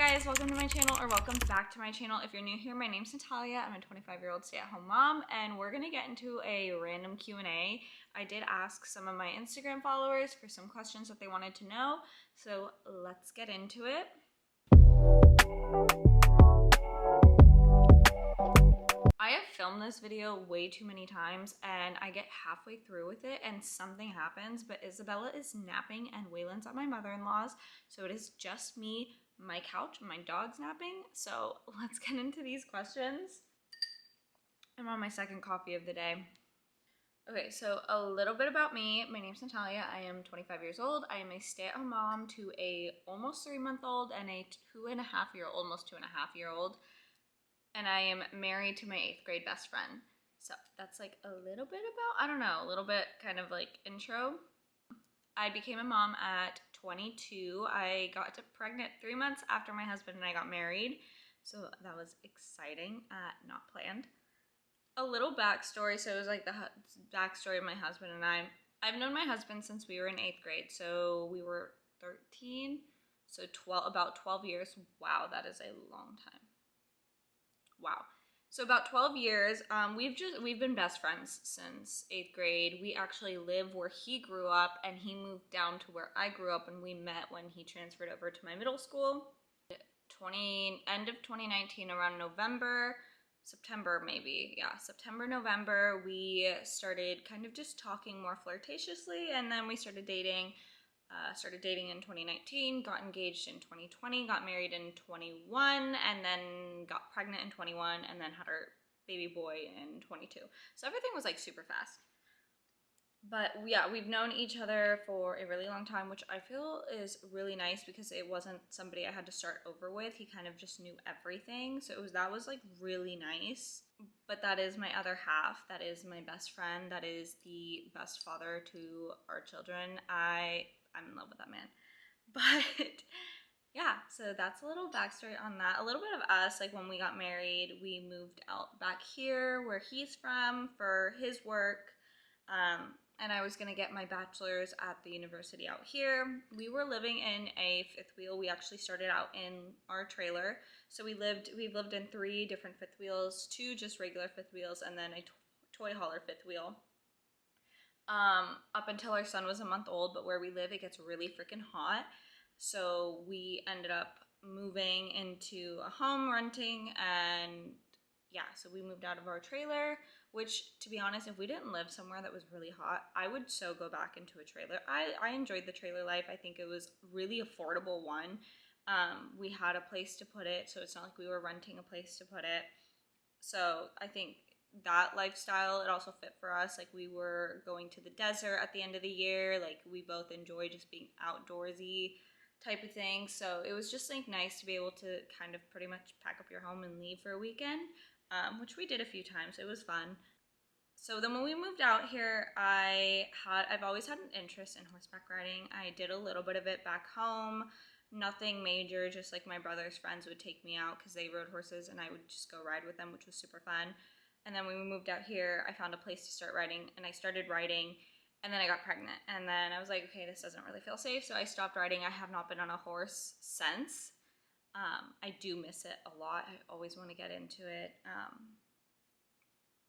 guys, welcome to my channel, or welcome back to my channel. If you're new here, my name's Natalia. I'm a 25-year-old stay-at-home mom, and we're gonna get into a random Q&A. I did ask some of my Instagram followers for some questions that they wanted to know, so let's get into it. I have filmed this video way too many times, and I get halfway through with it and something happens, but Isabella is napping and Waylon's at my mother-in-law's, so it is just me, my couch, and my dog's napping. So let's get into these questions. I'm on my second coffee of the day. Okay, so a little bit about me. My name's Natalia. I am 25 years old. I am a stay-at-home mom to a almost 3-month-old and a 2.5-year-old, almost 2.5-year-old. And I am married to my 8th grade best friend. So that's like a little bit about, I don't know, a little bit kind of like intro. I became a mom at 22. I got pregnant 3 months after my husband and I got married. So that was exciting, not planned. A little backstory, so it was like the backstory of my husband and I. I've known my husband since we were in 8th grade, so we were 13, so about 12 years. Wow, that is a long time. Wow. So about 12 years, we've been best friends since 8th grade. We actually live where he grew up, and he moved down to where I grew up, and we met when he transferred over to my middle school. End of 2019, around September maybe. Yeah, September, November, we started kind of just talking more flirtatiously, and then we started dating. Started dating in 2019, got engaged in 2020, got married in 21, and then got pregnant in 21, and then had our baby boy in 22. So everything was like super fast. But yeah, we've known each other for a really long time, which I feel is really nice because it wasn't somebody I had to start over with. He kind of just knew everything. So that was like really nice. But that is my other half. That is my best friend. That is the best father to our children. I'm in love with that man. But yeah, so that's a little backstory on that. A little bit of us, like when we got married, we moved out back here where he's from for his work. And I was gonna get my bachelor's at the university out here. We were living in a fifth wheel. We actually started out in our trailer. So we've lived in 3 different fifth wheels, 2 just regular fifth wheels, and then a toy hauler fifth wheel. Up until our son was a month old, but where we live, it gets really freaking hot. So we ended up moving into a home, renting, and yeah, so we moved out of our trailer, which, to be honest, if we didn't live somewhere that was really hot, I would so go back into a trailer. I enjoyed the trailer life. I think it was really affordable, one. We had a place to put it, so it's not like we were renting a place to put it. So I think that lifestyle, it also fit for us. Like, we were going to the desert at the end of the year. Like, we both enjoy just being outdoorsy type of thing. So it was just like nice to be able to kind of pretty much pack up your home and leave for a weekend, which we did a few times. It was fun. So then when we moved out here, I've always had an interest in horseback riding. I did a little bit of it back home. Nothing major, just like my brother's friends would take me out because they rode horses and I would just go ride with them, which was super fun. And then when we moved out here, I found a place to start riding, and I started riding, and then I got pregnant. And then I was like, okay, this doesn't really feel safe, so I stopped riding. I have not been on a horse since. I do miss it a lot. I always want to get into it,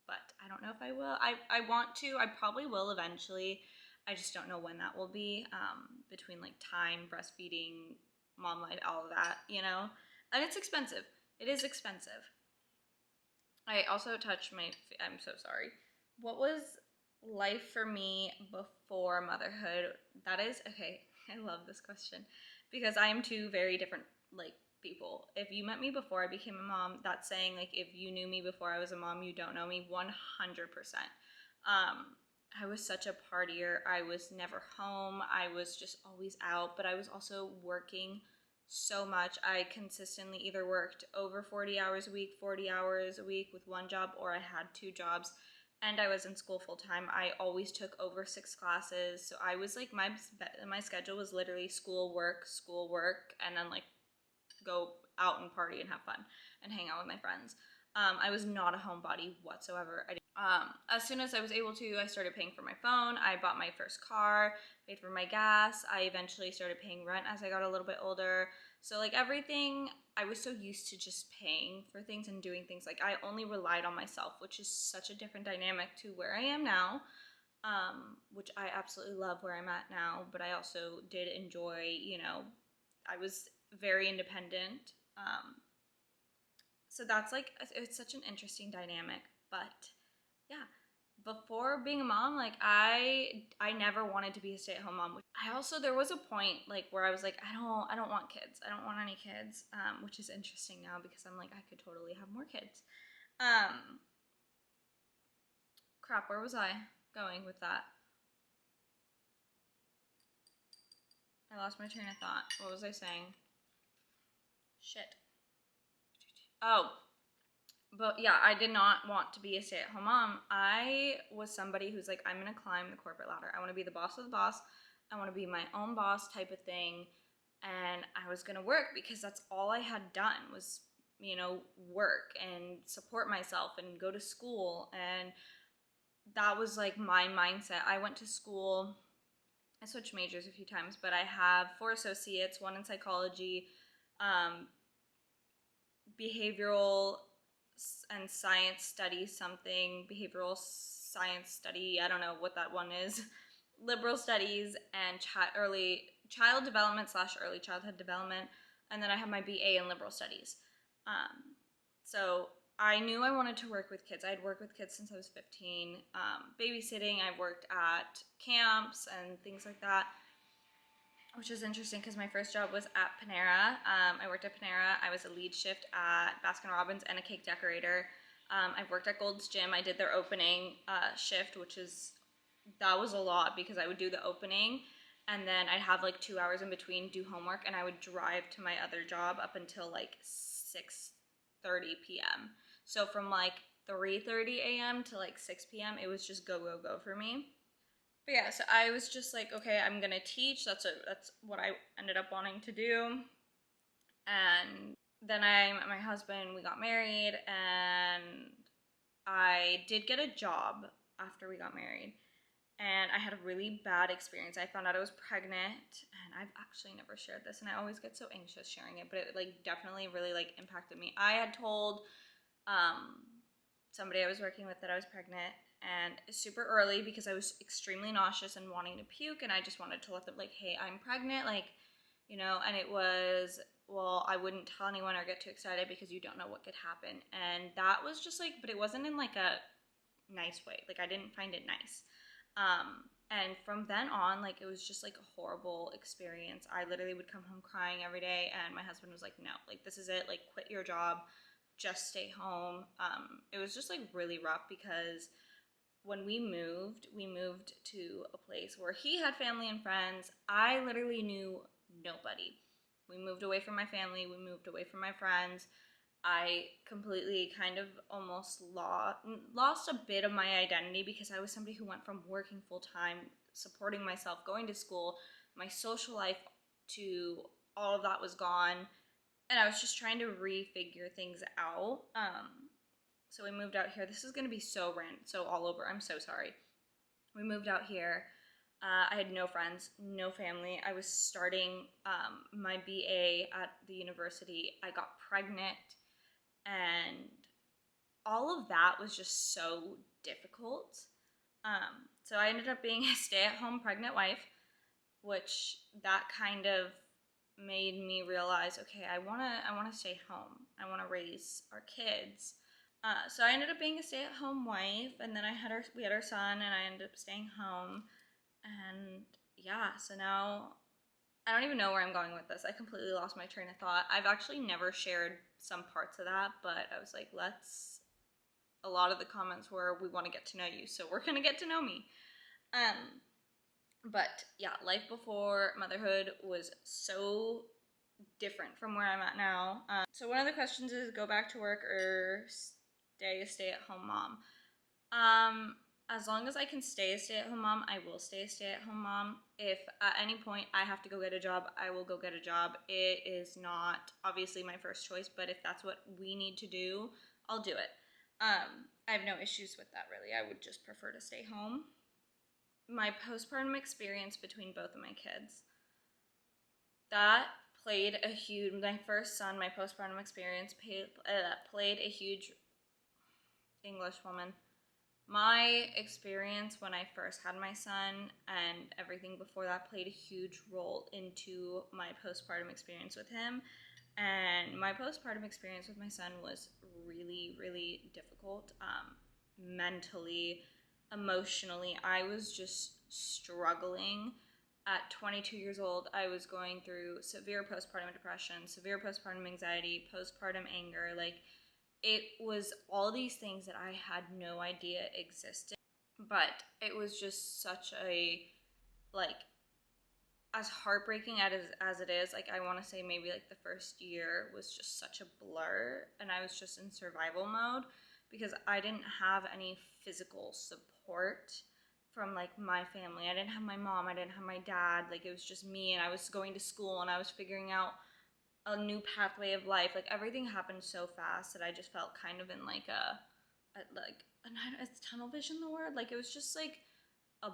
but I don't know if I will. I want to. I probably will eventually. I just don't know when that will be, between like time, breastfeeding, mom life, all of that, you know? And it's expensive. It is expensive. I also touched I'm so sorry. What was life for me before motherhood? That is, okay, I love this question because I am 2 very different, like, people. If you met me before I became a mom, that's saying, like, if you knew me before I was a mom, you don't know me 100%. I was such a partier. I was never home. I was just always out, but I was also working so much. I consistently either worked over 40 hours a week, 40 hours a week with one job, or I had 2 jobs, and I was in school full time. I always took over 6 classes, so I was like, my schedule was literally school, work, and then like go out and party and have fun and hang out with my friends. I was not a homebody whatsoever. As soon as I was able to, I started paying for my phone. I bought my first car, paid for my gas. I eventually started paying rent as I got a little bit older. So like everything, I was so used to just paying for things and doing things. Like I only relied on myself, which is such a different dynamic to where I am now, which I absolutely love where I'm at now. But I also did enjoy, you know, I was very independent. So that's like, it's such an interesting dynamic. But yeah, before being a mom, like I never wanted to be a stay-at-home mom. I also, there was a point like where I was like, I don't want kids. I don't want any kids, which is interesting now because I'm like, I could totally have more kids. Crap, where was I going with that? I lost my train of thought. What was I saying? Shit. Oh, but yeah, I did not want to be a stay-at-home mom. I was somebody who's like, I'm gonna climb the corporate ladder. I want to be the boss of the boss. I want to be my own boss type of thing. And I was gonna work because that's all I had done was, you know, work and support myself and go to school. And that was like my mindset. I went to school. I switched majors a few times, but I have 4 associates, 1 in psychology, um, behavioral and science study something, behavioral science study, I don't know what that one is, liberal studies, and child development / early childhood development, and then I have my BA in liberal studies. So I knew I wanted to work with kids. I'd worked with kids since I was 15. Babysitting, I've worked at camps and things like that, which is interesting because my first job was at Panera. I worked at Panera. I was a lead shift at Baskin-Robbins and a cake decorator. I've worked at Gold's Gym. I did their opening shift, that was a lot because I would do the opening and then I'd have like 2 hours in between, do homework, and I would drive to my other job up until like 6:30 p.m. So from like 3:30 a.m. to like 6 p.m. it was just go, go, go for me. But yeah, so I was just like, okay, I'm gonna teach. That's what I ended up wanting to do. And then I met my husband, we got married, and I did get a job after we got married. And I had a really bad experience. I found out I was pregnant, and I've actually never shared this, and I always get so anxious sharing it, but it like definitely really like impacted me. I had told somebody I was working with that I was pregnant, and super early because I was extremely nauseous and wanting to puke, and I just wanted to let them like, hey, I'm pregnant, like, you know. And it was, well, I wouldn't tell anyone or get too excited because you don't know what could happen. And that was just like, but it wasn't in like a nice way. Like I didn't find it nice. And from then on, like it was just like a horrible experience. I literally would come home crying every day, and my husband was like, no, like this is it, like quit your job, just stay home. It was just like really rough because when we moved to a place where he had family and friends. I literally knew nobody. We moved away from my family, we moved away from my friends. I completely kind of almost lost a bit of my identity because I was somebody who went from working full time, supporting myself, going to school, my social life, to all of that was gone. And I was just trying to refigure things out. So we moved out here. This is going to be so so all over. I'm so sorry. We moved out here. I had no friends, no family. I was starting my BA at the university. I got pregnant, and all of that was just so difficult. So I ended up being a stay-at-home pregnant wife, which that kind of made me realize, okay, I wanna stay home. I wanna raise our kids. So I ended up being a stay-at-home wife, and then we had our son, and I ended up staying home. And yeah, so now I don't even know where I'm going with this. I completely lost my train of thought. I've actually never shared some parts of that, but I was like, a lot of the comments were, we want to get to know you, so we're gonna get to know me. But yeah, life before motherhood was so different from where I'm at now. So one of the questions is, go back to work or stay a stay-at-home mom. As long as I can stay a stay-at-home mom, I will stay a stay-at-home mom. If at any point I have to go get a job, I will go get a job. It is not obviously my first choice, but if that's what we need to do, I'll do it. I have no issues with that, really. I would just prefer to stay home. My postpartum experience between both of my kids, that played a huge, my first son, my postpartum experience played a huge, English woman. My experience when I first had my son and everything before that played a huge role into my postpartum experience with him. And my postpartum experience with my son was really, really difficult, mentally, emotionally. I was just struggling. At 22 years old, I was going through severe postpartum depression, severe postpartum anxiety, postpartum anger. Like, it was all these things that I had no idea existed. But it was just such a, like, as heartbreaking as it is, like, I want to say maybe like the first year was just such a blur, and I was just in survival mode because I didn't have any physical support from like my family. I didn't have my mom, I didn't have my dad. Like, it was just me, and I was going to school and I was figuring out a new pathway of life. Like, everything happened so fast that I just felt kind of in like is tunnel vision the word? Like, it was just like a,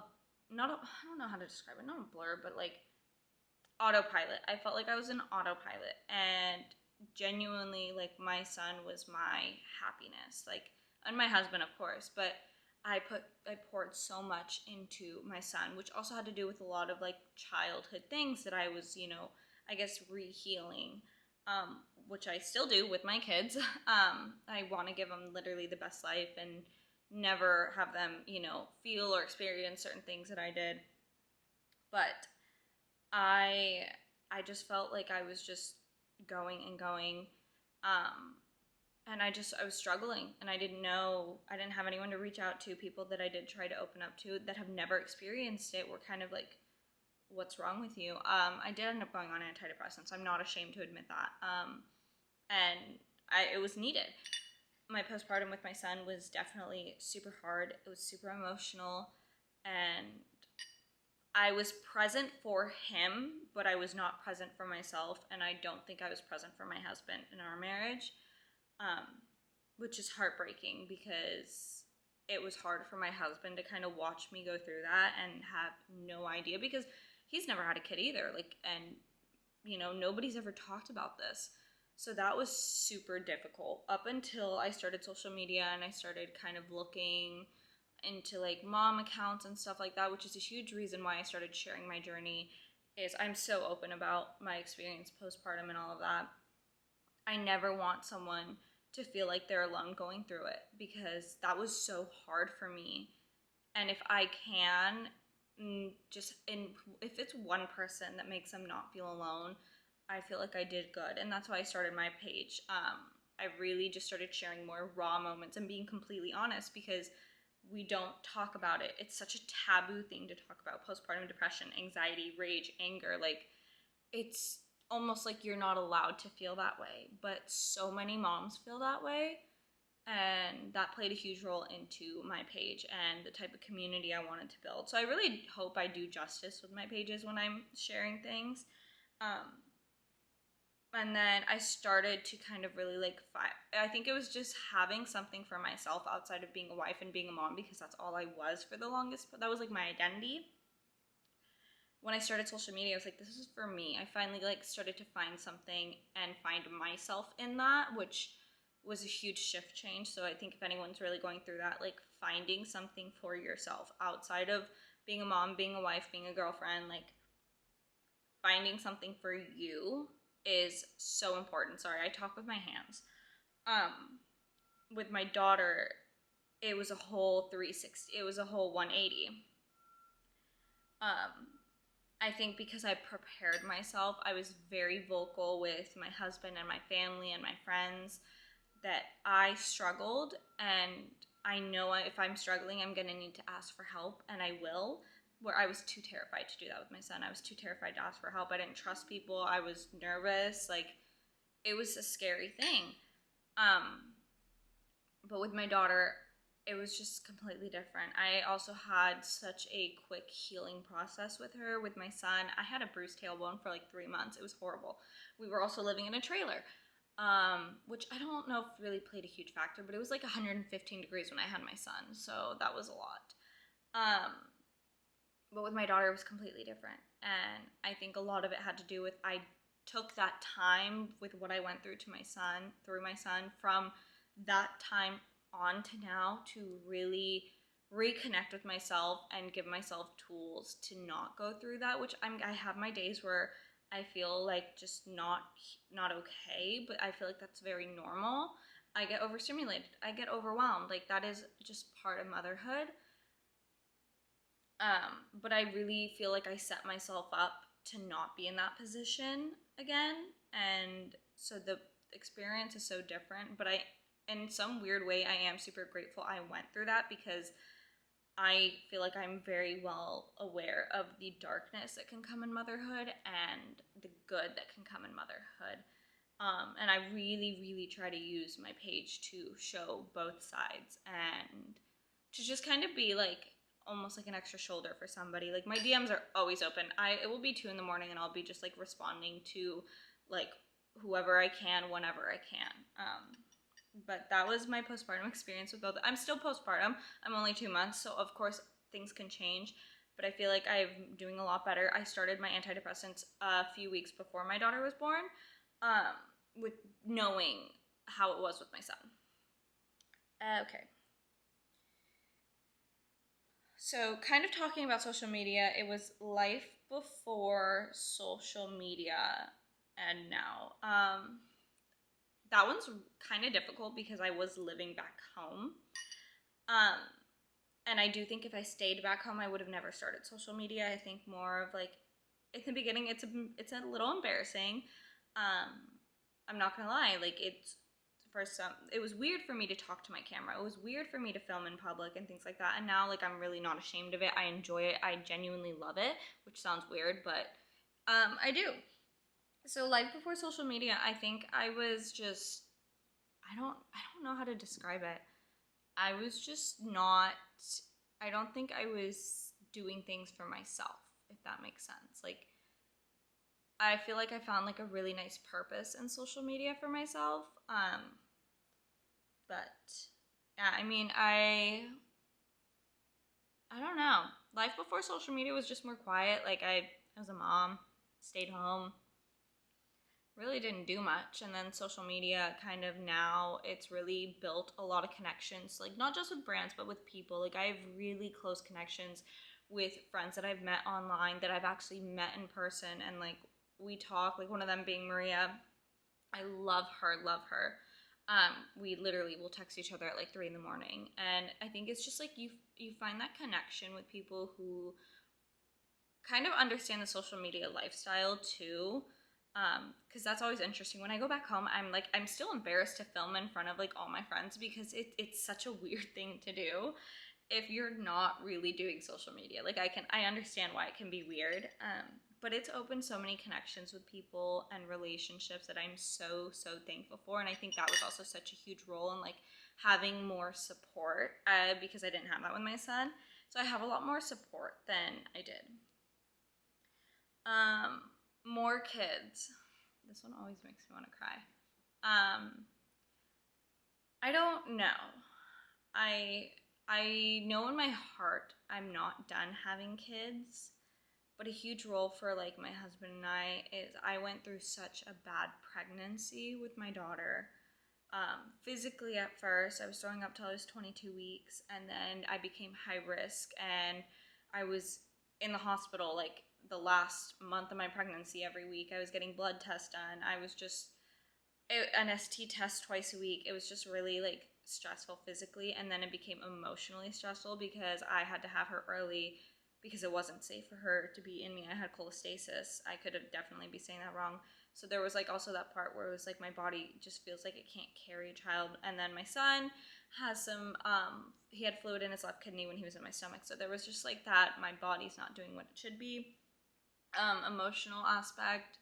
not a, I don't know how to describe it, not a blur, but like autopilot. I felt like I was in autopilot, and genuinely, like, my son was my happiness, like, and my husband, of course, but I poured so much into my son, which also had to do with a lot of like childhood things that I was, I guess, rehealing, which I still do with my kids. I want to give them literally the best life and never have them, feel or experience certain things that I did. But I I just felt like I was just going and going, and I was struggling, and I didn't have anyone to reach out to. People that I did try to open up to that have never experienced it were kind of like, "What's wrong with you?" I did end up going on antidepressants. I'm not ashamed to admit that, and it was needed. My postpartum with my son was definitely super hard. It was super emotional, and I was present for him, but I was not present for myself, and I don't think I was present for my husband in our marriage, um, which is heartbreaking because it was hard for my husband to kind of watch me go through that and have no idea, because he's never had a kid either. Like, and nobody's ever talked about this. So that was super difficult up until I started social media and I started kind of looking into like mom accounts and stuff like that, which is a huge reason why I started sharing my journey. Is I'm so open about my experience postpartum and all of that. I never want someone to feel like they're alone going through it, because that was so hard for me. And if I can, if it's one person that makes them not feel alone, I feel like I did good. And that's why I started my page. I really just started sharing more raw moments and being completely honest, because we don't talk about it. It's such a taboo thing to talk about: postpartum depression, anxiety, rage, anger. Like, it's almost like you're not allowed to feel that way. But so many moms feel that way. And that played a huge role into my page and the type of community I wanted to build. So I really hope I do justice with my pages when I'm sharing things. And then I started to kind of really like I think it was just having something for myself outside of being a wife and being a mom, because that's all I was for the longest. But that was like my identity. When I started social media, I was like, this is for me. I finally like started to find something and find myself in that, which was a huge shift change. So I think if anyone's really going through that, like, finding something for yourself outside of being a mom, being a wife, being a girlfriend, like, finding something for you is so important. Sorry, I talk with my hands. With my daughter, it was a whole 360. It was a whole 180. I think because I prepared myself, I was very vocal with my husband and my family and my friends that I struggled, and I know if I'm struggling, I'm gonna need to ask for help, and I will. Where I was too terrified to do that with my son. I was too terrified to ask for help. I didn't trust people. I was nervous. Like, it was a scary thing. But with my daughter, it was just completely different. I also had such a quick healing process with her. With my son, I had a bruised tailbone for like 3 months. It was horrible. We were also living in a trailer, which I don't know if really played a huge factor, but it was like 115 degrees when I had my son, so that was a lot. But with my daughter, it was completely different, and I think a lot of it had to do with I took that time with what I went through through my son, from that time on to now, to really reconnect with myself and give myself tools to not go through that, which I have my days where I feel like just not okay, but I feel like that's very normal. I get overstimulated. I get overwhelmed. Like, that is just part of motherhood. But I really feel like I set myself up to not be in that position again. And so the experience is so different, but in some weird way, I am super grateful I went through that, because I feel like I'm very well aware of the darkness that can come in motherhood and the good that can come in motherhood. And I really, really try to use my page to show both sides and to just kind of be like almost like an extra shoulder for somebody. Like, my DMs are always open. It will be 2 a.m. and I'll be just like responding to like whoever I can, whenever I can. But that was my postpartum experience with both. I'm still postpartum. I'm only 2 months, so of course things can change. But I feel like I'm doing a lot better. I started my antidepressants a few weeks before my daughter was born, with knowing how it was with my son. Okay. So, kind of talking about social media, it was life before social media and now. That one's kind of difficult because I was living back home. And I do think if I stayed back home, I would have never started social media. I think more of like, in the beginning, it's a little embarrassing. I'm not gonna lie, like, it was weird for me to talk to my camera. It was weird for me to film in public and things like that. And now, like, I'm really not ashamed of it. I enjoy it. I genuinely love it, which sounds weird, but I do. So life before social media, I think I was just, I don't know how to describe it. I was just not, I don't think I was doing things for myself, if that makes sense. Like, I feel like I found like a really nice purpose in social media for myself. But yeah, I mean, I don't know. Life before social media was just more quiet. Like, I was a mom, stayed home, really didn't do much. And then social media, kind of now, it's really built a lot of connections, like not just with brands, but with people. Like, I have really close connections with friends that I've met online that I've actually met in person, and like, we talk, like one of them being Maria. I love her. We literally will text each other at like 3 a.m. And I think it's just like you find that connection with people who kind of understand the social media lifestyle too. Because that's always interesting. When I go back home, I'm still embarrassed to film in front of like all my friends, because it's such a weird thing to do if you're not really doing social media. Like, I understand why it can be weird, but it's opened so many connections with people and relationships that I'm so thankful for. And I think that was also such a huge role in like having more support, because I didn't have that with my son. So I have a lot more support than I did. More kids. This one always makes me want to cry. I don't know. I know in my heart I'm not done having kids, but a huge role for like my husband and I is I went through such a bad pregnancy with my daughter. Physically at first, I was throwing up till I was 22 weeks, and then I became high risk, and I was in the hospital like the last month of my pregnancy. Every week I was getting blood tests done. I was just an ST test twice a week. It was just really like stressful physically, and then it became emotionally stressful because I had to have her early because it wasn't safe for her to be in me. I had cholestasis. I could have definitely be saying that wrong. So there was like also that part where it was like my body just feels like it can't carry a child. And then my son has some, he had fluid in his left kidney when he was in my stomach. So there was just like that, my body's not doing what it should be. Emotional aspect.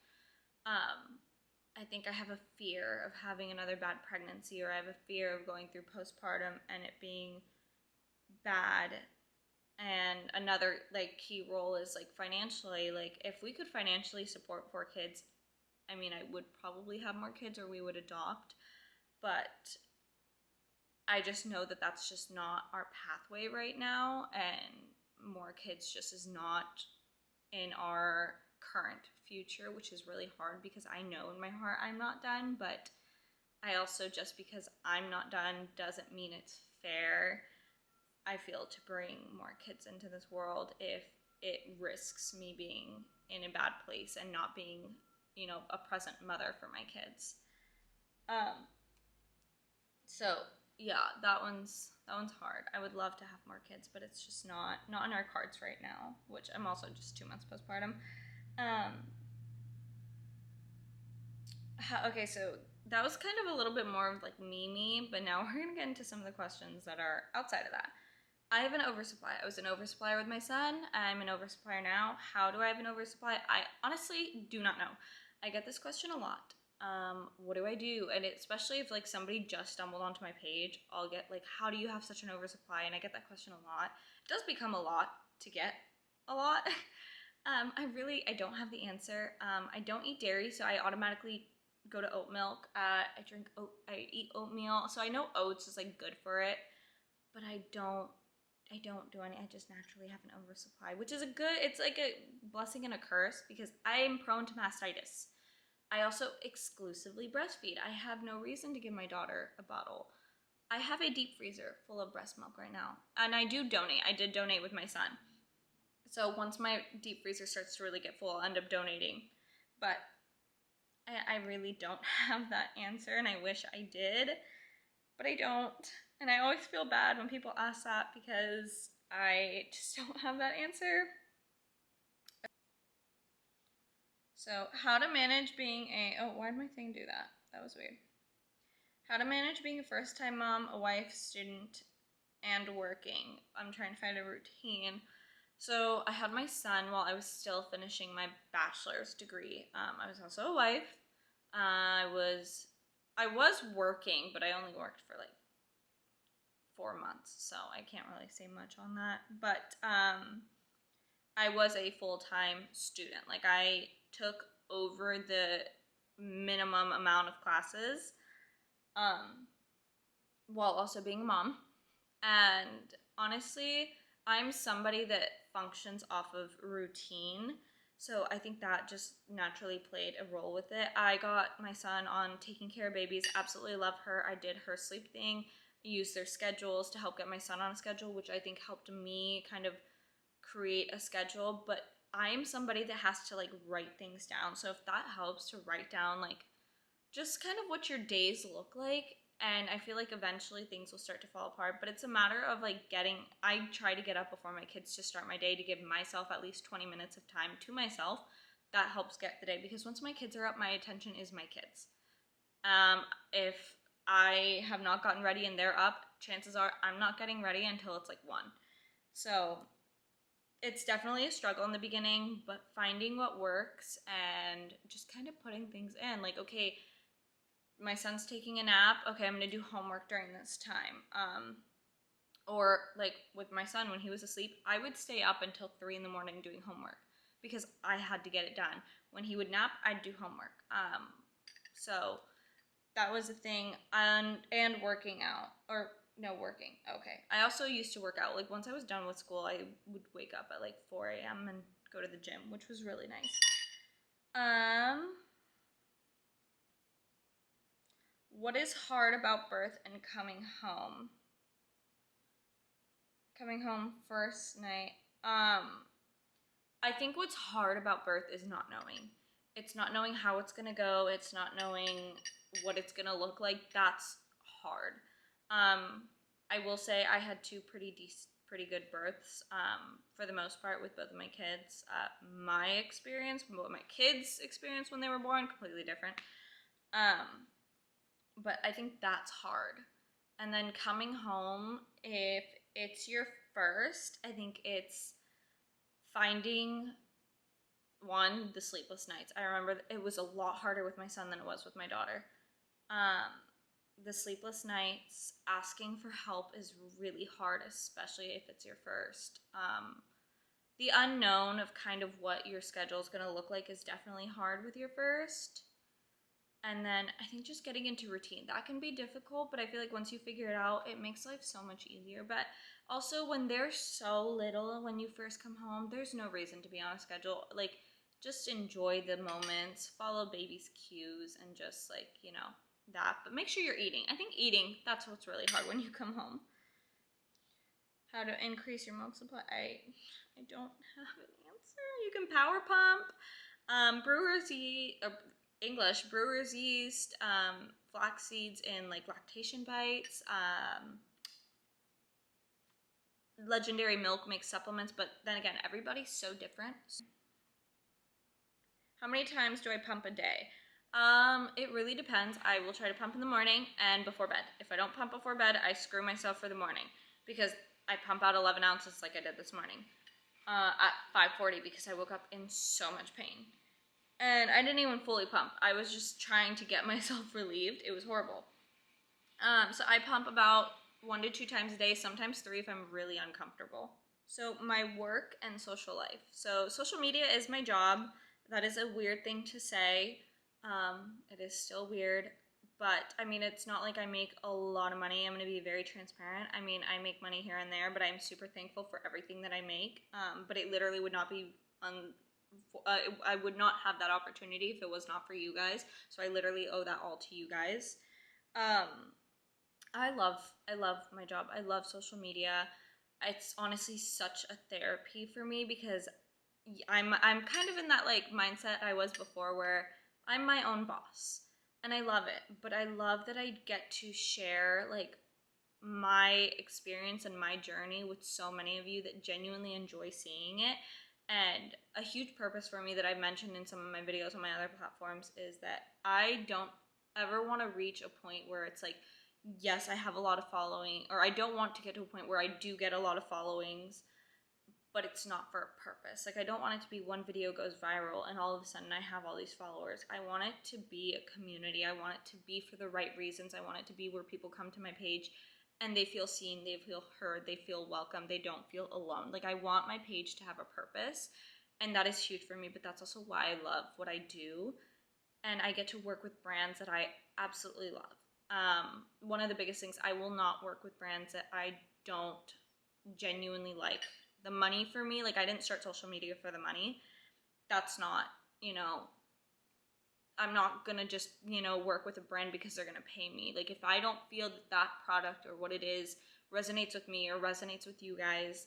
I think I have a fear of having another bad pregnancy, or I have a fear of going through postpartum and it being bad. And another like key role is like financially. Like, if we could financially support 4 kids, I mean, I would probably have more kids, or we would adopt. But I just know that that's just not our pathway right now, and more kids just is not in our current future, which is really hard because I know in my heart I'm not done, but I also, just because I'm not done doesn't mean it's fair, I feel, to bring more kids into this world if it risks me being in a bad place and not being, you know, a present mother for my kids. So yeah, that one's hard. I would love to have more kids, but it's just not in our cards right now, which I'm also just 2 months postpartum. Okay, so that was kind of a little bit more of like me, but now we're gonna get into some of the questions that are outside of that. I have an oversupply. I was an oversupplier with my son. I'm an oversupplier now. How do I have an oversupply? I honestly do not know. I get this question a lot. What do I do? And especially if like somebody just stumbled onto my page, I'll get like, how do you have such an oversupply? And I get that question a lot. It does become a lot to get a lot. I don't have the answer. I don't eat dairy, so I automatically go to oat milk. I eat oatmeal, so I know oats is like good for it, but I don't do any. I just naturally have an oversupply, which is it's like a blessing and a curse because I am prone to mastitis. I also exclusively breastfeed. I have no reason to give my daughter a bottle. I have a deep freezer full of breast milk right now, and I do donate. I did donate with my son. So once my deep freezer starts to really get full, I'll end up donating. But I really don't have that answer, and I wish I did, but I don't. And I always feel bad when people ask that because I just don't have that answer. So how to manage being why did my thing do that? That was weird. How to manage being a first-time mom, a wife, student, and working. I'm trying to find a routine. So I had my son while I was still finishing my bachelor's degree. I was also a wife. I was working, but I only worked for like 4 months, so I can't really say much on that. But I was a full-time student. Like I took over the minimum amount of classes while also being a mom. And honestly, I'm somebody that functions off of routine. So I think that just naturally played a role with it. I got my son on taking care of babies. Absolutely love her. I did her sleep thing, used their schedules to help get my son on a schedule, which I think helped me kind of create a schedule. But I am somebody that has to like write things down. So if that helps to write down like just kind of what your days look like, and I feel like eventually things will start to fall apart, but it's a matter of like I try to get up before my kids to start my day to give myself at least 20 minutes of time to myself. That helps get the day, because once my kids are up, my attention is my kids. If I have not gotten ready and they're up, chances are I'm not getting ready until it's like 1. So it's definitely a struggle in the beginning, but finding what works and just kind of putting things in. Like, okay, my son's taking a nap. Okay, I'm gonna do homework during this time. Or like with my son, when he was asleep, I would stay up until 3 in the morning doing homework because I had to get it done. When he would nap, I'd do homework. So that was a thing. And working out, or no, working. Okay. I also used to work out. Like once I was done with school, I would wake up at like 4 a.m. and go to the gym, which was really nice. What is hard about birth and coming home? Coming home first night. I think what's hard about birth is not knowing. It's not knowing how it's gonna go. It's not knowing what it's gonna look like. That's hard. I will say I had 2 pretty good births for the most part with both of my kids. My experience, what my kids experienced when they were born, completely different. But I think that's hard. And then coming home, if it's your first, I think it's finding, one, the sleepless nights. I remember it was a lot harder with my son than it was with my daughter. The sleepless nights, asking for help is really hard, especially if it's your first. The unknown of kind of what your schedule is going to look like is definitely hard with your first. And then I think just getting into routine, that can be difficult, but I feel like once you figure it out, it makes life so much easier. But also when they're so little, when you first come home, there's no reason to be on a schedule. Like just enjoy the moments, follow baby's cues, and just like, you know, that. But make sure you're eating. I think eating, that's what's really hard when you come home. How to increase your milk supply? I don't have an answer. You can power pump, brewer's yeast, flax seeds in like lactation bites, Legendary Milk makes supplements, but then again, everybody's so different. How many times do I pump a day? It really depends. I will try to pump in the morning and before bed. If I don't pump before bed, I screw myself for the morning because I pump out 11 ounces like I did this morning at 5:40 because I woke up in so much pain. And I didn't even fully pump. I was just trying to get myself relieved. It was horrible. So I pump about 1 to 2 times a day, sometimes 3 if I'm really uncomfortable. So my work and social life. So social media is my job. That is a weird thing to say. It is still weird, but I mean, it's not like I make a lot of money. I'm going to be very transparent. I mean, I make money here and there, but I'm super thankful for everything that I make. But it literally would not be I would not have that opportunity if it was not for you guys. So I literally owe that all to you guys. I love my job. I love social media. It's honestly such a therapy for me because I'm kind of in that like mindset I was before where I'm my own boss and I love it. But I love that I get to share like my experience and my journey with so many of you that genuinely enjoy seeing it. And a huge purpose for me that I've mentioned in some of my videos on my other platforms is that I don't ever want to reach a point where it's like, yes, I have a lot of following, or I don't want to get to a point where I do get a lot of followings, but it's not for a purpose. Like, I don't want it to be one video goes viral and all of a sudden I have all these followers. I want it to be a community. I want it to be for the right reasons. I want it to be where people come to my page and they feel seen, they feel heard, they feel welcome, they don't feel alone. Like, I want my page to have a purpose, and that is huge for me, but that's also why I love what I do, and I get to work with brands that I absolutely love. One of the biggest things, I will not work with brands that I don't genuinely like. The money for me, like, I didn't start social media for the money. That's not, you know, I'm not gonna just, you know, work with a brand because they're gonna pay me. Like, if I don't feel that that product or what it is resonates with me or resonates with you guys,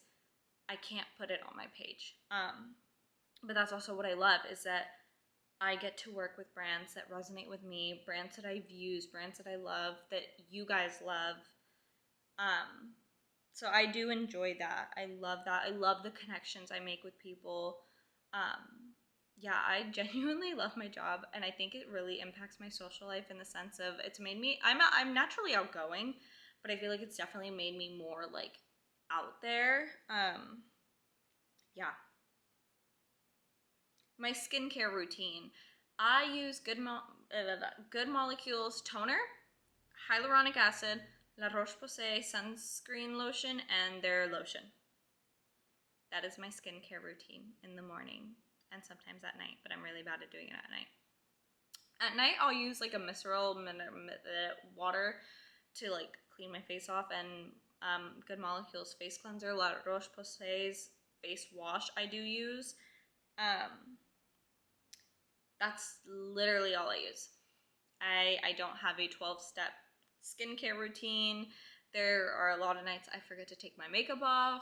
I can't put it on my page. But that's also what I love, is that I get to work with brands that resonate with me, brands that I've used, brands that I love, that you guys love. So I do enjoy that. I love that. I love the connections I make with people. Yeah, I genuinely love my job, and I think it really impacts my social life in the sense of it's made me, I'm naturally outgoing, but I feel like it's definitely made me more like out there. Yeah. My skincare routine. I use Good Molecules toner, hyaluronic acid, La Roche-Posay sunscreen lotion, and their lotion. That is my skincare routine in the morning and sometimes at night, but I'm really bad at doing it at night. At night, I'll use like a micellar water to like clean my face off, and Good Molecules face cleanser, La Roche-Posay's face wash I do use. That's literally all I use. I don't have a 12-step skincare routine. There are a lot of nights I forget to take my makeup off,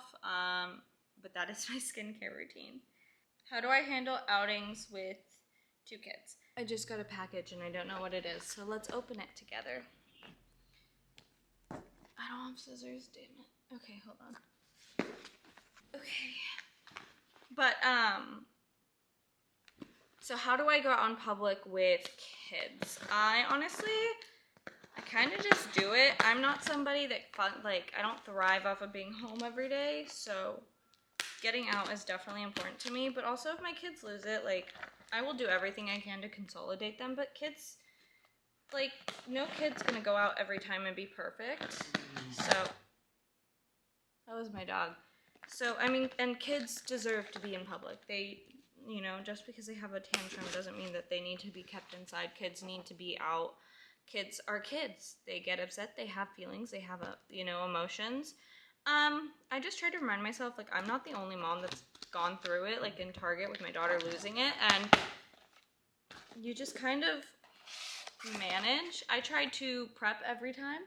but that is my skincare routine. How do I handle outings with 2 kids? I just got a package and I don't know what it is, so let's open it together. I don't have scissors, damn it. Okay, hold on. Okay. But, so how do I go out in public with kids? I kind of just do it. I'm not somebody that, I don't thrive off of being home every day, so getting out is definitely important to me. But also, if my kids lose it, like, I will do everything I can to consolidate them, but kids, like, no kid's gonna go out every time and be perfect, so, that was my dog. So, I mean, and kids deserve to be in public. They, you know, just because they have a tantrum doesn't mean that they need to be kept inside. Kids need to be out. Kids are kids. They get upset. They have feelings. They have, emotions. I just try to remind myself, like, I'm not the only mom that's gone through it, like in Target with my daughter losing it, and you just kind of manage. I try to prep every time,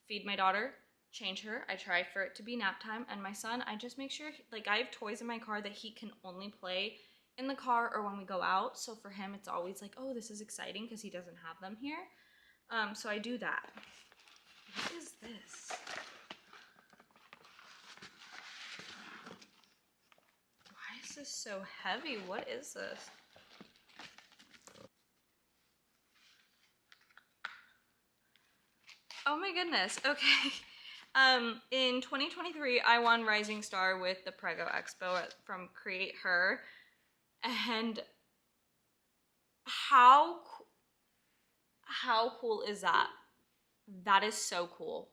feed my daughter, change her. I try for it to be nap time, and my son, I just make sure, like, I have toys in my car that he can only play in the car or when we go out. So for him, it's always like, oh, this is exciting because he doesn't have them here. So I do that. What is this? Why is this so heavy? What is this? Oh my goodness. Okay. In 2023, I won Rising Star with the Prego Expo from Create Her. And how cool is that? That is so cool.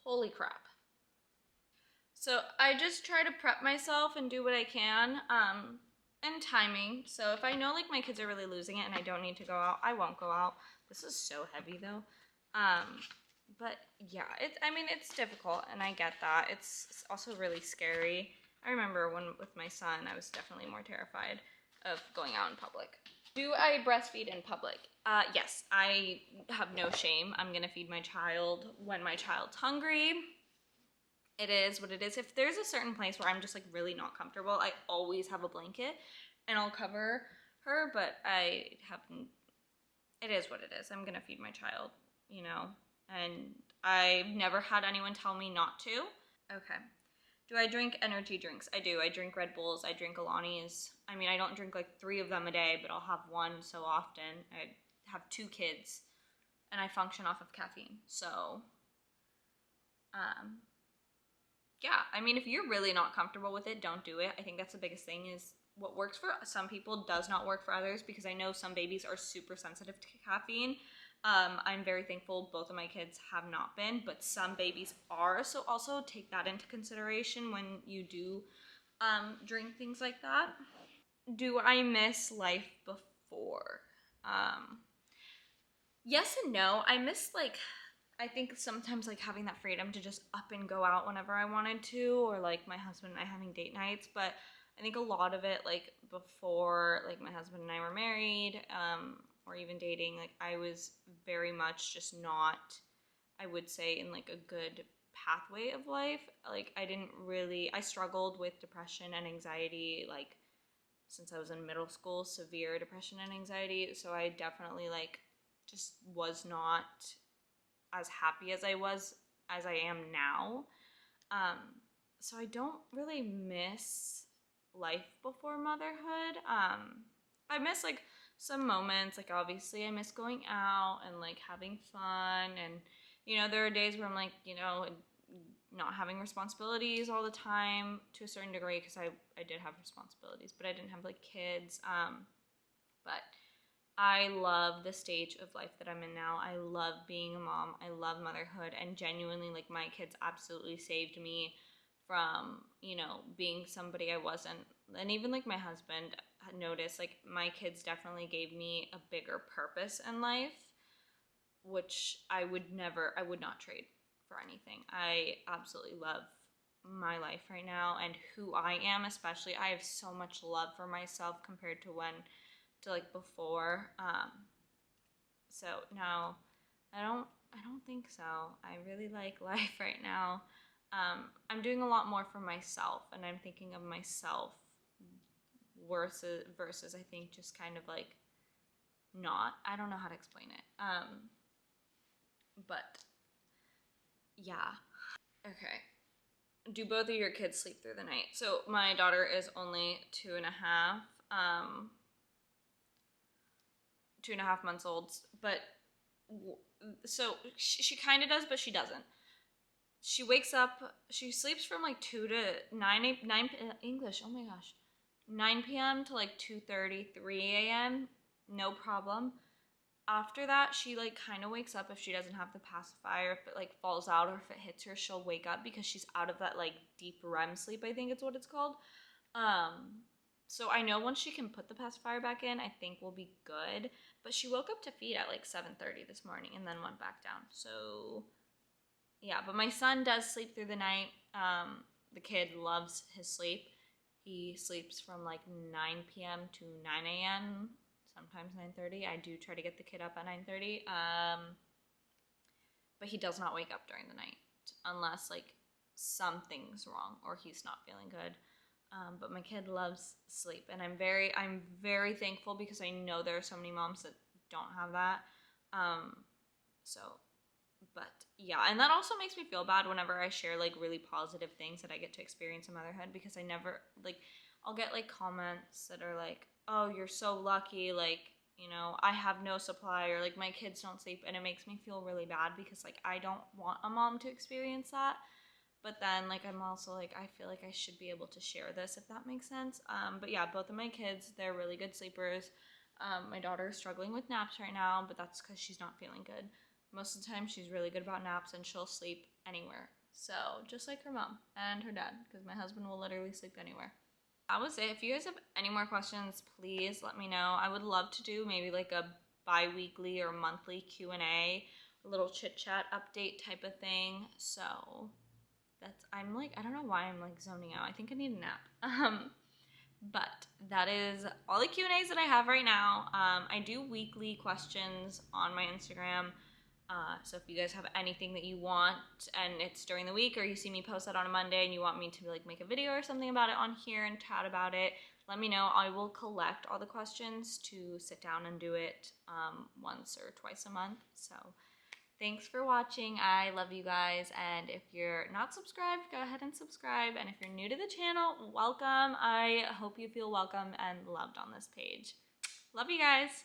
Holy crap. So I just try to prep myself and do what I can, and timing. So if I know like my kids are really losing it and I don't need to go out, I won't go out. This is so heavy though. But yeah, it's difficult, and I get that. It's also really scary. I remember when with my son, I was definitely more terrified of going out in public. Do I breastfeed in public? Yes, I have no shame. I'm gonna feed my child when my child's hungry. It is what it is. If there's a certain place where I'm just like really not comfortable, I always have a blanket and I'll cover her, but it is what it is. I'm gonna feed my child, you know, and I've never had anyone tell me not to. Okay. Do I drink energy drinks? I do. I drink Red Bulls. I drink Alani's. I mean, I don't drink like 3 of them a day, but I'll have one so often. I have 2 kids, and I function off of caffeine. So, yeah. I mean, if you're really not comfortable with it, don't do it. I think that's the biggest thing is what works for some people does not work for others, because I know some babies are super sensitive to caffeine. I'm very thankful both of my kids have not been, but some babies are, so also take that into consideration when you do drink things like that. Do I miss life before? Yes and no. I miss, like, I think sometimes like having that freedom to just up and go out whenever I wanted to, or like my husband and I having date nights, but I think a lot of it, like before like my husband and I were married, or even dating, like I was very much just not, I would say, in like a good pathway of life. Like I struggled with depression and anxiety like since I was in middle school, severe depression and anxiety. So I definitely like just was not as happy as I am now. So I don't really miss life before motherhood. I miss like some moments, like obviously I miss going out and like having fun, and you know, there are days where I'm like, you know, not having responsibilities all the time to a certain degree, because I did have responsibilities, but I didn't have like kids. But I love the stage of life that I'm in now. I love being a mom. I love motherhood, and genuinely like my kids absolutely saved me from, you know, being somebody I wasn't. And even like my husband noticed, like my kids definitely gave me a bigger purpose in life, which I would not trade for anything. I absolutely love my life right now and who I am, especially. I have so much love for myself compared to like before. So no, I don't think so. I really like life right now. I'm doing a lot more for myself, and I'm thinking of myself versus I think just kind of like not. I don't know how to explain it. But yeah. Okay. Do both of your kids sleep through the night? So my daughter is only 2.5 months old, but so she kind of does, but she doesn't. She wakes up, she sleeps from like 2 to 9 English, oh my gosh, 9 p.m. to like 2:30, 3 a.m., no problem. After that, she like kind of wakes up if she doesn't have the pacifier, if it like falls out or if it hits her, she'll wake up because she's out of that like deep REM sleep, I think it's what it's called. So I know once she can put the pacifier back in, I think we'll be good. But she woke up to feed at like 7:30 this morning and then went back down. So yeah, but my son does sleep through the night. The kid loves his sleep. He sleeps from like 9 p.m. to 9 a.m., sometimes 9:30. I do try to get the kid up at 9:30. But he does not wake up during the night unless like something's wrong or he's not feeling good. But my kid loves sleep, and I'm very thankful because I know there are so many moms that don't have that. But yeah, and that also makes me feel bad whenever I share like really positive things that I get to experience in motherhood, because I never like, I'll get like comments that are like, oh, you're so lucky, like, you know, I have no supply, or like my kids don't sleep, and it makes me feel really bad because like I don't want a mom to experience that. But then like I'm also like, I feel like I should be able to share this, if that makes sense. But yeah, both of my kids, they're really good sleepers. My daughter is struggling with naps right now, but that's because she's not feeling good. Most of the time she's really good about naps and she'll sleep anywhere. So just like her mom and her dad, because my husband will literally sleep anywhere. That was it. If you guys have any more questions, please let me know. I would love to do maybe like a bi-weekly or monthly Q&A, a little chit chat update type of thing. So I'm like, I don't know why I'm like zoning out. I think I need a nap. But that is all the Q&As that I have right now. I do weekly questions on my Instagram. So if you guys have anything that you want and it's during the week, or you see me post that on a Monday and you want me to like make a video or something about it on here and chat about it, let me know. I will collect all the questions to sit down and do it once or twice a month. So thanks for watching. I love you guys. And if you're not subscribed, go ahead and subscribe. And if you're new to the channel, welcome. I hope you feel welcome and loved on this page. Love you guys.